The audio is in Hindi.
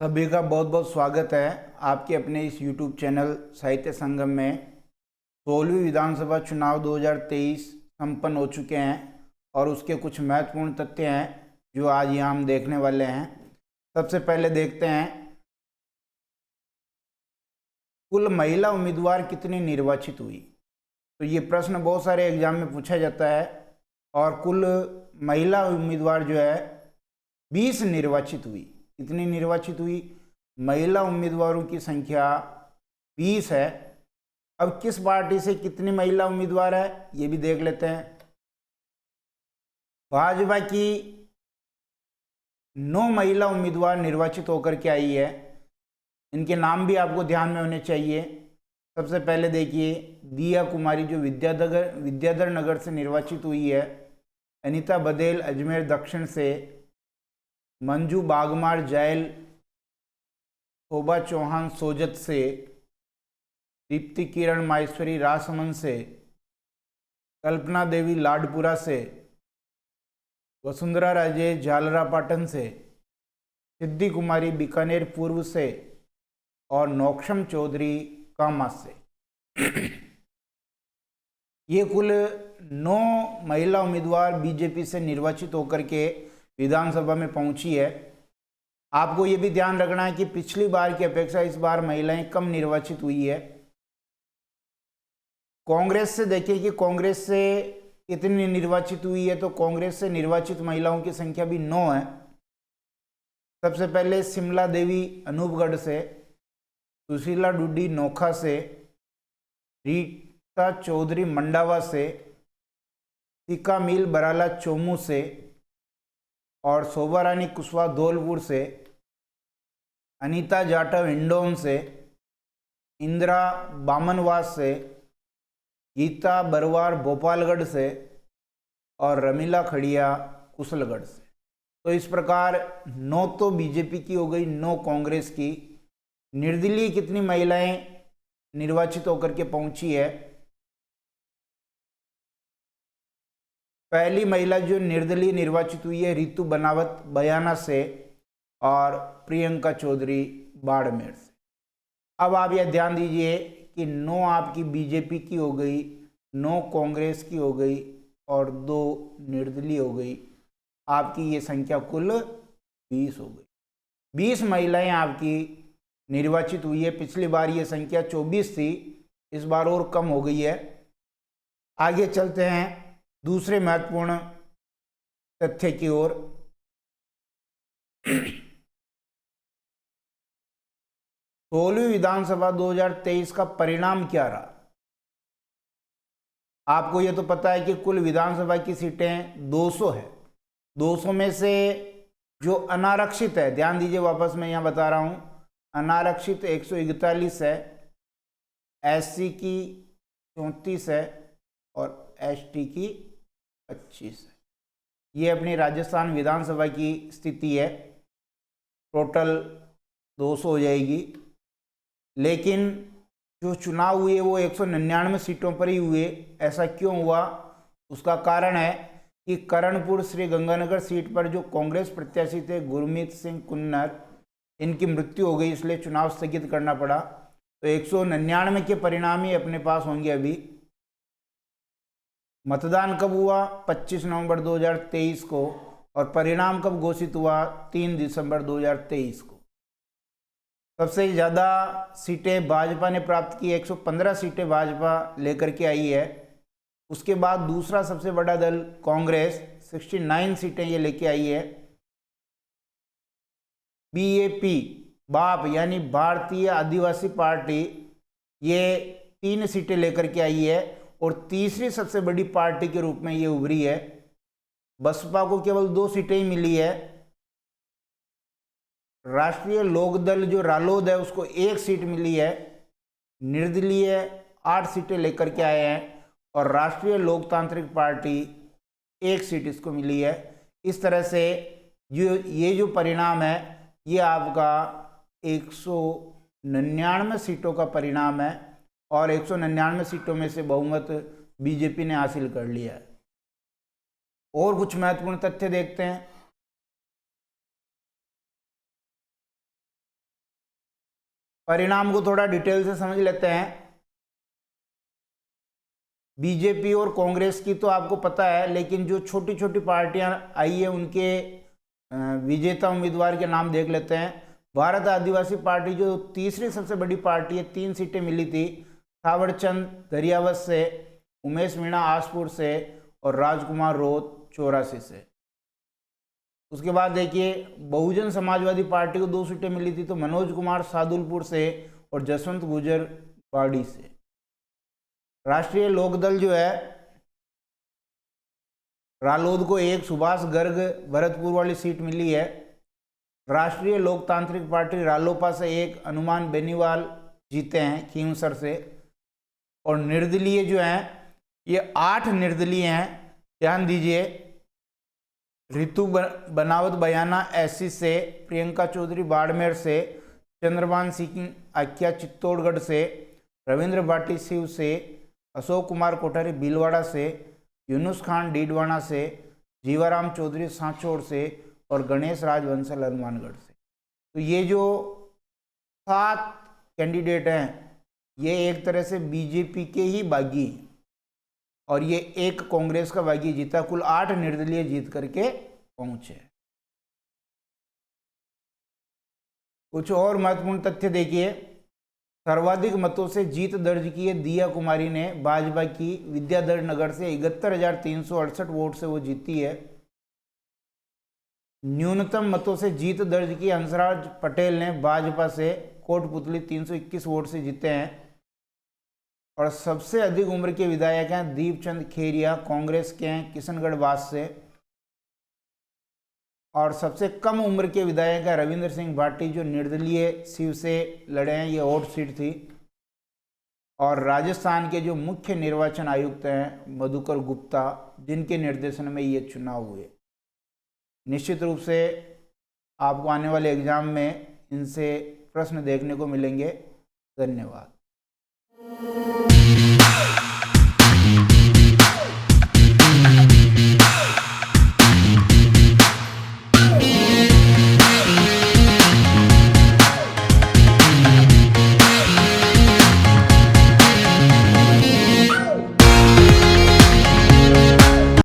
सभी का बहुत बहुत स्वागत है आपके अपने इस YouTube चैनल साहित्य संगम में। 16वीं विधानसभा चुनाव 2023 संपन्न हो चुके हैं और उसके कुछ महत्वपूर्ण तथ्य हैं जो आज यहाँ हम देखने वाले हैं। सबसे पहले देखते हैं कुल महिला उम्मीदवार कितनी निर्वाचित हुई। तो ये प्रश्न बहुत सारे एग्जाम में पूछा जाता है और कुल महिला उम्मीदवार जो है 20 निर्वाचित हुई। कितनी निर्वाचित हुई? महिला उम्मीदवारों की संख्या 20 है। अब किस पार्टी से कितनी महिला उम्मीदवार है ये भी देख लेते हैं। भाजपा की 9 महिला उम्मीदवार निर्वाचित होकर के आई है। इनके नाम भी आपको ध्यान में होने चाहिए। सबसे पहले देखिए दिया कुमारी जो विद्याधर नगर से निर्वाचित हुई है। अनीता बदेल अजमेर दक्षिण से, मंजू बागमार जैल, शोभा चौहान सोजत से, दीप्ति किरण माहेश्वरी राजसमंद से, कल्पना देवी लाडपुरा से, वसुंधरा राजे झालरापाटन से, सिद्धि कुमारी बीकानेर पूर्व से और नौक्षम चौधरी कामा से। ये कुल 9 महिला उम्मीदवार बीजेपी से निर्वाचित होकर के विधानसभा में पहुंची है। आपको ये भी ध्यान रखना है कि पिछली बार की अपेक्षा इस बार महिलाएं कम निर्वाचित हुई है। कांग्रेस से देखिए कि कांग्रेस से कितनी निर्वाचित हुई है। तो कांग्रेस से निर्वाचित महिलाओं की संख्या भी 9 है। सबसे पहले शिमला देवी अनूपगढ़ से, सुशीला डुड्डी नोखा से, रीता चौधरी मंडावा से, टीका मिल बराला चोमू से और शोभा रानी कुशवाहा धौलपुर से, अनीता जाटव हिंडौन से, इंदिरा बामनवास से, गीता बरवार भोपालगढ़ से और रमीला खड़िया कुशलगढ़ से। तो इस प्रकार 9 तो बीजेपी की हो गई, 9 कांग्रेस की। निर्दलीय कितनी महिलाएं निर्वाचित होकर के पहुंची है? पहली महिला जो निर्दलीय निर्वाचित हुई है रितु बनावत बयाना से और प्रियंका चौधरी बाड़मेर से। अब आप यह ध्यान दीजिए कि 9 आपकी बीजेपी की हो गई, 9 कांग्रेस की हो गई और 2 निर्दलीय हो गई। आपकी ये संख्या कुल 20 हो गई। 20 महिलाएं आपकी निर्वाचित हुई है। पिछली बार ये संख्या 24 थी, इस बार और कम हो गई है। आगे चलते हैं दूसरे महत्वपूर्ण तथ्य की ओर। 16वीं विधानसभा 2023 का परिणाम क्या रहा? आपको यह तो पता है कि कुल विधानसभा की सीटें 200 है। 200 में से जो अनारक्षित है, ध्यान दीजिए वापस मैं यहाँ बता रहा हूँ, अनारक्षित 141 है, एससी की 34 है और एसटी की 25 है। ये अपनी राजस्थान विधानसभा की स्थिति है। टोटल 200 हो जाएगी। लेकिन जो चुनाव हुए वो 199 सीटों पर ही हुए। ऐसा क्यों हुआ? उसका कारण है कि करणपुर श्री गंगानगर सीट पर जो कांग्रेस प्रत्याशी थे गुरमीत सिंह कुन्नर, इनकी मृत्यु हो गई, इसलिए चुनाव स्थगित करना पड़ा। तो 199 के परिणाम ही अपने पास होंगे अभी। मतदान कब हुआ? 25 नवंबर 2023 को। और परिणाम कब घोषित हुआ? 3 दिसंबर 2023 को। सबसे ज़्यादा सीटें भाजपा ने प्राप्त की, 115 सीटें भाजपा लेकर के आई है। उसके बाद दूसरा सबसे बड़ा दल कांग्रेस 69 सीटें ये लेके आई है। बीएपी बाप यानी भारतीय आदिवासी पार्टी ये 3 सीटें लेकर के आई है और तीसरी सबसे बड़ी पार्टी के रूप में ये उभरी है। बसपा को केवल 2 सीटें ही मिली है। राष्ट्रीय लोकदल जो रालोद है उसको 1 सीट मिली है। निर्दलीय 8 सीटें लेकर के आए हैं और राष्ट्रीय लोकतांत्रिक पार्टी 1 सीट इसको मिली है। इस तरह से ये जो परिणाम है ये आपका 199 सीटों का परिणाम है और 199 सीटों में से बहुमत बीजेपी ने हासिल कर लिया है। और कुछ महत्वपूर्ण तथ्य देखते हैं। परिणाम को थोड़ा डिटेल से समझ लेते हैं। बीजेपी और कांग्रेस की तो आपको पता है, लेकिन जो छोटी छोटी पार्टियां आई है उनके विजेता उम्मीदवार के नाम देख लेते हैं। भारत आदिवासी पार्टी जो तीसरी सबसे बड़ी पार्टी है, 3 सीटें मिली थी, थावरचंद दरियावत से, उमेश मीणा आसपुर से और राजकुमार रोत 84 से। उसके बाद देखिए बहुजन समाजवादी पार्टी को 2 सीटें मिली थी, तो मनोज कुमार सादुलपुर से और जसवंत गुजर बाड़ी से। राष्ट्रीय लोकदल जो है रालोद को 1, सुभाष गर्ग भरतपुर वाली सीट मिली है। राष्ट्रीय लोकतांत्रिक पार्टी रालोपा से 1, अनुमान बेनीवाल जीते हैं खींवसर से। और निर्दलीय जो हैं ये 8 निर्दलीय हैं, ध्यान दीजिए। रितु बनावत बयाना एससी से, प्रियंका चौधरी बाड़मेर से, चंद्रभान सिंह आख्या चित्तौड़गढ़ से, रविंद्र भाटी शिव से, अशोक कुमार कोठारी भीलवाड़ा से, यूनुस खान डीडवाना से, जीवाराम चौधरी सांचौर से और गणेश राज बंसल हनुमानगढ़ से। तो ये जो 7 कैंडिडेट हैं ये एक तरह से बीजेपी के ही बागी हैं और ये 1 कांग्रेस का बागी जीता। कुल 8 निर्दलीय जीत करके पहुंचे। कुछ और महत्वपूर्ण तथ्य देखिए। सर्वाधिक मतों से जीत दर्ज की है दिया कुमारी ने, भाजपा की विद्याधर नगर से 71,368 वोट से वो जीती है। न्यूनतम मतों से जीत दर्ज की हंसराज पटेल ने भाजपा से, कोटपुतली 321 वोट से जीते हैं। और सबसे अधिक उम्र के विधायक हैं दीपचंद खेरिया, कांग्रेस के हैं, किशनगढ़ वास से। और सबसे कम उम्र के विधायक है रविंद्र सिंह भाटी, जो निर्दलीय शिव से लड़े हैं, ये और सीट थी। और राजस्थान के जो मुख्य निर्वाचन आयुक्त हैं मधुकर गुप्ता, जिनके निर्देशन में ये चुनाव हुए। निश्चित रूप से आपको आने वाले एग्जाम में इनसे प्रश्न देखने को मिलेंगे। धन्यवाद।